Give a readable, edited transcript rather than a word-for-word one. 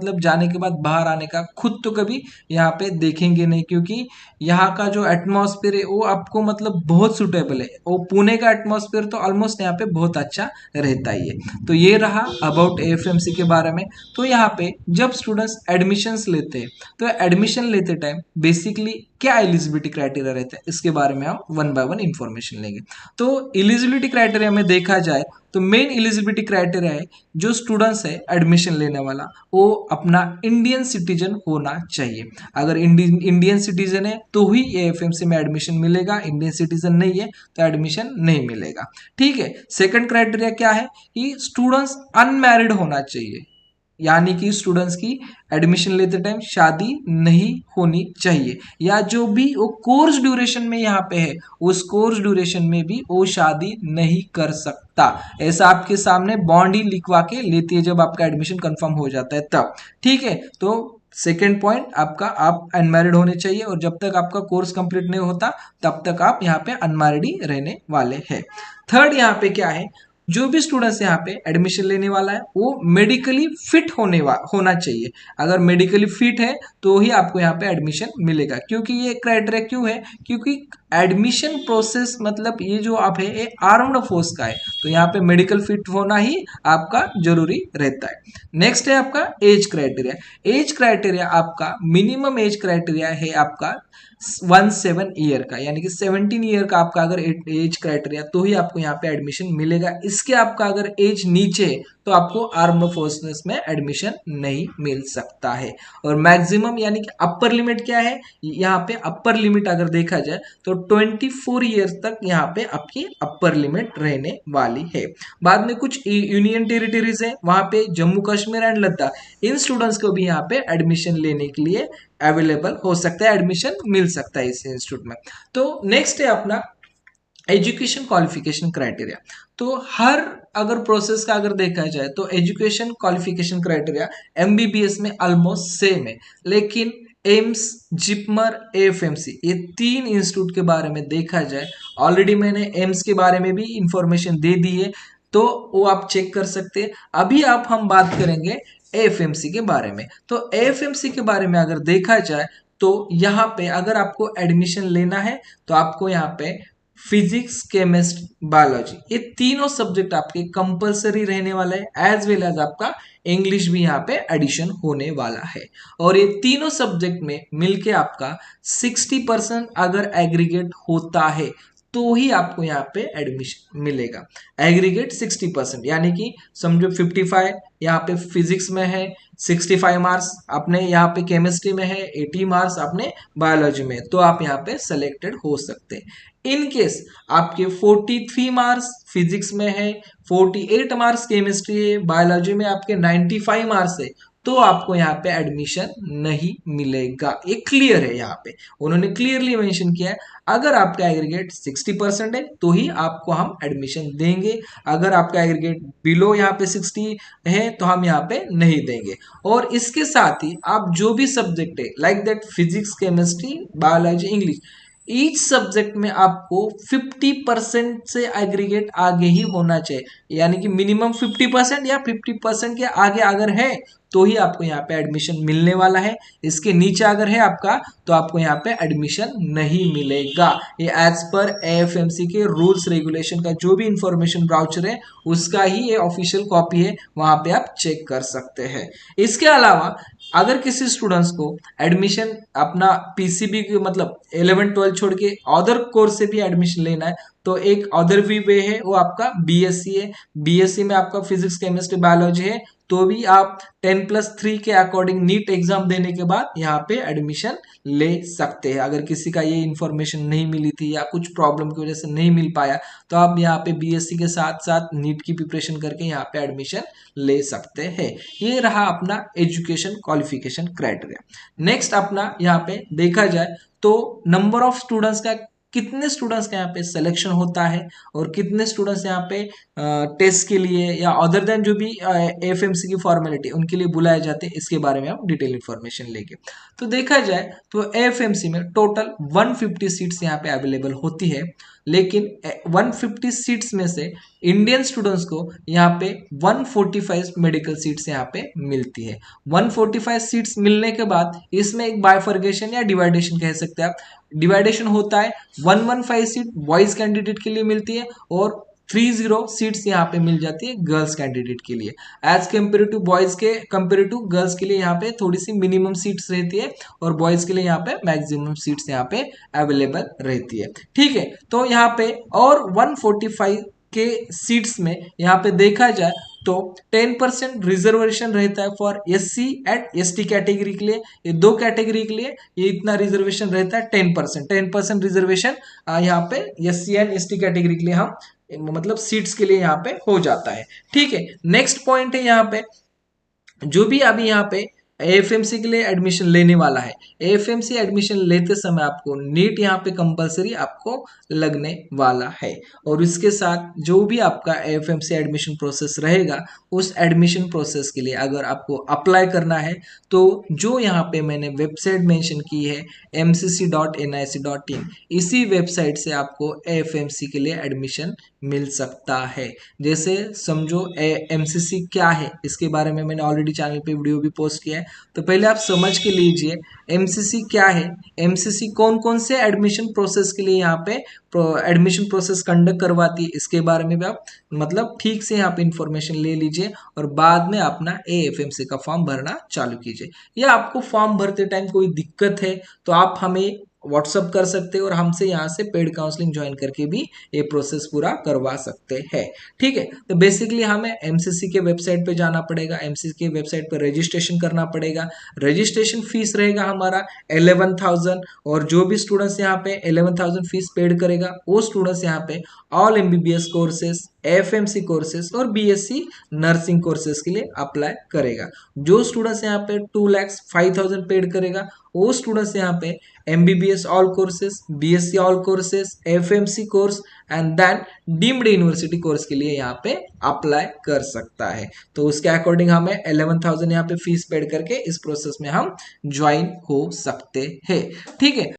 मतलब जाने के बाद बाहर आने का खुद तो कभी यहाँ पे देखेंगे नहीं, क्योंकि यहाँ का जो एटमॉस्फेयर है वो आपको मतलब बहुत सुटेबल है। वो पुणे का एटमॉस्फेयर तो ऑलमोस्ट यहाँ पे बहुत अच्छा रहता ही है। तो ये रहा अबाउट एएफएमसी के बारे में। तो यहाँ पे जब स्टूडेंट्स एडमिशन्स लेते हैं तो एडमिशन लेते टाइम बेसिकली क्या एलिजिबिलिटी क्राइटेरिया रहता है, इसके बारे में हम वन बाय वन इंफॉर्मेशन लेंगे। तो एलिजिबिलिटी क्राइटेरिया में देखा जाए तो मेन एलिजिबिलिटी क्राइटेरिया है जो स्टूडेंट्स है एडमिशन लेने वाला वो अपना इंडियन सिटीजन होना चाहिए। अगर इंडियन सिटीजन है तो ही एएफएमसी में एडमिशन मिलेगा, इंडियन सिटीजन नहीं है तो एडमिशन नहीं मिलेगा। ठीक है। सेकंड क्राइटेरिया क्या है कि स्टूडेंट्स अनमैरिड होना चाहिए, यानी कि स्टूडेंट्स की एडमिशन लेते टाइम शादी नहीं होनी चाहिए, या जो भी वो कोर्स ड्यूरेशन में यहाँ पे है उस कोर्स ड्यूरेशन में भी वो शादी नहीं कर सकता। ऐसा आपके सामने बॉन्ड ही लिखवा के लेती है जब आपका एडमिशन कंफर्म हो जाता है तब। ठीक है। तो सेकेंड पॉइंट आपका, आप अनमैरिड होने चाहिए, और जब तक आपका कोर्स कंप्लीट नहीं होता तब तक आप यहाँ पे अनमैरिड ही रहने वाले हैं। थर्ड यहाँ पे क्या है, जो भी स्टूडेंट्स यहाँ पे एडमिशन लेने वाला है वो मेडिकली फिट होना चाहिए। अगर मेडिकली फिट है तो ही आपको यहाँ पे एडमिशन मिलेगा। क्योंकि ये क्राइटेरिया क्यों है, क्योंकि एडमिशन प्रोसेस मतलब ये जो आप है ये आर्म्ड फोर्स का है, तो यहाँ पे मेडिकल फिट होना ही आपका जरूरी रहता है। नेक्स्ट है आपका एज क्राइटेरिया। एज क्राइटेरिया आपका मिनिमम एज क्राइटेरिया है आपका 17 ईयर का, यानी कि 17 ईयर का आपका अगर एज क्राइटेरिया तो ही आपको यहाँ पे एडमिशन मिलेगा। इसके आपका अगर एज नीचे तो आपको आर्म्ड फोर्सेस में एडमिशन नहीं मिल सकता है। और मैक्सिमम यानी कि अपर लिमिट क्या है, यहाँ पे अपर लिमिट अगर देखा जाए तो 24 ईयर्स तक यहाँ पे आपकी अपर लिमिट रहने वाली है। बाद में कुछ यूनियन टेरिटरीज है, वहां पे Jammu Kashmir and Ladakh, in students को भी यहाँ पे एडमिशन लेने के लिए अवेलेबल हो सकता है, एडमिशन मिल सकता है इस इंस्टीट्यूट में। तो नेक्स्ट है अपना एजुकेशन क्वालिफिकेशन क्राइटेरिया। तो हर अगर प्रोसेस का अगर देखा जाए तो एजुकेशन क्वालिफिकेशन क्राइटेरिया एमबीबीएस में ऑलमोस्ट सेम है, लेकिन एम्स, जिपमर, एएफएमसी ये तीन इंस्टीट्यूट के बारे में देखा जाए, ऑलरेडी मैंने एम्स के बारे में भी इंफॉर्मेशन दे दी है तो वो आप चेक कर सकते हैं। अभी आप हम बात करेंगे एएफएमसी के बारे में। तो एएफएमसी के बारे में अगर देखा जाए तो यहाँ पे अगर आपको एडमिशन लेना है तो आपको यहाँ पे फिजिक्स, केमिस्ट, बायोलॉजी ये तीनों सब्जेक्ट आपके कंपलसरी रहने वाला है, एज वेल एज आपका इंग्लिश भी यहाँ पे एडिशन होने वाला है। और ये तीनों सब्जेक्ट में मिलके आपका 60% अगर एग्रीगेट होता है तो ही आपको यहाँ पे एडमिशन मिलेगा। एग्रीगेट 60%, यानी कि समझो 55 यहाँ पे फिजिक्स में है, 65 मार्क्स अपने यहाँ पे केमिस्ट्री में है, 80 मार्क्स अपने बायोलॉजी में, तो आप यहाँ पे सेलेक्टेड हो सकते हैं। इन केस आपके 43 मार्क्स फिजिक्स में है, 48 मार्क्स केमिस्ट्री है, बायोलॉजी में आपके 95 मार्क्स है, तो आपको यहाँ पे एडमिशन नहीं मिलेगा। ये क्लियर है, यहाँ पे उन्होंने क्लियरली मेंशन किया है अगर आपका एग्रीगेट 60% है तो ही आपको हम एडमिशन देंगे, अगर आपका एग्रीगेट बिलो यहाँ पे 60 है तो हम यहाँ पे नहीं देंगे। और इसके साथ ही आप जो भी सब्जेक्ट है like that physics, chemistry, biology, English, each subject में आपको 50% से एग्रीगेट आगे ही होना चाहिए, यानी कि मिनिमम 50% या 50% के आगे अगर है तो ही आपको यहाँ पे एडमिशन मिलने वाला है। इसके नीचे अगर है आपका तो आपको यहाँ पे एडमिशन नहीं मिलेगा। ये एज पर एएफएमसी के रूल्स रेगुलेशन का जो भी इंफॉर्मेशन ब्राउचर है उसका ही ये ऑफिशियल कॉपी है, वहां पे आप चेक कर सकते हैं। इसके अलावा अगर किसी स्टूडेंट्स को एडमिशन अपना पीसीबी के मतलब 11-12 छोड़ के अदर कोर्स से भी एडमिशन लेना है तो एक अदर भी वे है, वो आपका बीएससी है। बीएससी में आपका फिजिक्स, केमिस्ट्री, बायोलॉजी है तो भी आप 10+3 के अकॉर्डिंग नीट एग्जाम देने के बाद यहाँ पे एडमिशन ले सकते हैं। अगर किसी का ये इन्फॉर्मेशन नहीं मिली थी या कुछ प्रॉब्लम की वजह से नहीं मिल पाया तो आप यहाँ पे बीएससी के साथ साथ नीट की प्रिपरेशन करके यहाँ पे एडमिशन ले सकते हैं। ये रहा अपना एजुकेशन क्वालिफिकेशन क्राइटेरिया। नेक्स्ट अपना यहाँ पे देखा जाए तो नंबर ऑफ स्टूडेंट्स का, कितने स्टूडेंट्स का यहाँ पे सिलेक्शन होता है और कितने स्टूडेंट्स यहाँ पे टेस्ट के लिए या अदर देन जो भी एफएमसी की फॉर्मेलिटी उनके लिए बुलाए जाते हैं, इसके बारे में हम डिटेल इन्फॉर्मेशन लेंगे। तो देखा जाए तो एफएमसी में टोटल 150 सीट्स यहाँ पे अवेलेबल होती है। लेकिन 150 सीट्स में से इंडियन स्टूडेंट्स को यहाँ पे 145 मेडिकल सीट्स यहाँ पे मिलती है। 145 सीट्स मिलने के बाद इसमें एक बाइफर्गेशन या डिवाइडेशन कह सकते हैं आप, डिवाइडेशन होता है। 115 सीट बॉयज कैंडिडेट के लिए मिलती है और 30 सीट्स यहाँ पे मिल जाती है गर्ल्स कैंडिडेट के लिए। एज कम्पेयर टू बॉयज के कंपेयर टू गर्ल्स के लिए यहाँ पे थोड़ी सी मिनिमम सीट्स रहती है और बॉयज के लिए यहाँ पे मैक्सिमम सीट्स यहाँ पे अवेलेबल रहती है। ठीक है, तो यहाँ पे और 145 के सीट्स में यहाँ पे देखा जाए तो 10% रिजर्वेशन रहता है for SC and ST category के लिए। ये दो कैटेगरी के लिए ये इतना रिजर्वेशन रहता है 10% रिजर्वेशन यहाँ पे SC एंड ST कैटेगरी के लिए हम मतलब सीट्स के लिए यहाँ पे हो जाता है। ठीक है, नेक्स्ट पॉइंट है यहाँ पे जो भी अभी यहाँ पे AFMC के लिए एडमिशन लेने वाला है, AFMC एडमिशन लेते समय आपको नीट यहाँ पे कंपलसरी आपको लगने वाला है और इसके साथ जो भी आपका AFMC एडमिशन प्रोसेस रहेगा उस एडमिशन प्रोसेस के लिए अगर आपको अप्लाई करना है तो जो यहाँ पे मैंने वेबसाइट मेंशन की है mcc.nic.in, इसी वेबसाइट से आपको AFMC के लिए एडमिशन मिल सकता है। जैसे समझो MCC क्या है, इसके बारे में मैंने ऑलरेडी चैनल पे वीडियो भी पोस्ट किया है, तो पहले आप समझ के लीजिए MCC क्या है, MCC कौन कौन से एडमिशन प्रोसेस के लिए यहाँ पे एडमिशन प्रोसेस कंडक्ट करवाती है, इसके बारे में भी आप मतलब ठीक से यहाँ पे इंफॉर्मेशन ले लीजिए और बाद में अपना AFMC का फॉर्म भरना चालू कीजिए। या आपको फॉर्म भरते टाइम कोई दिक्कत है तो आप हमें व्हाट्सअप कर सकते हैं और हमसे यहाँ से पेड काउंसलिंग ज्वाइन करके भी ये प्रोसेस पूरा करवा सकते हैं। ठीक है, तो बेसिकली हमें MCC के वेबसाइट पे जाना पड़ेगा, MCC के वेबसाइट पर रजिस्ट्रेशन करना पड़ेगा। रजिस्ट्रेशन फीस रहेगा हमारा 11,000 और जो भी स्टूडेंट्स यहाँ पे 11,000 फीस पेड करेगा वो स्टूडेंट्स यहाँ पे all MBBS courses, AFMC courses और BSc नर्सिंग कोर्सेज के लिए अप्लाई करेगा। जो स्टूडेंट्स यहाँ पे 2,05,000 पेड करेगा वो स्टूडेंट्स यहाँ पे MBBS all courses, BSc all courses, FMC course and then deemed university course के लिए यहाँ पे अप्लाई कर सकता है। तो उसके अकॉर्डिंग हमें 11,000 यहाँ पे फीस पेड करके इस प्रोसेस में हम ज्वाइन हो सकते हैं। ठीक है।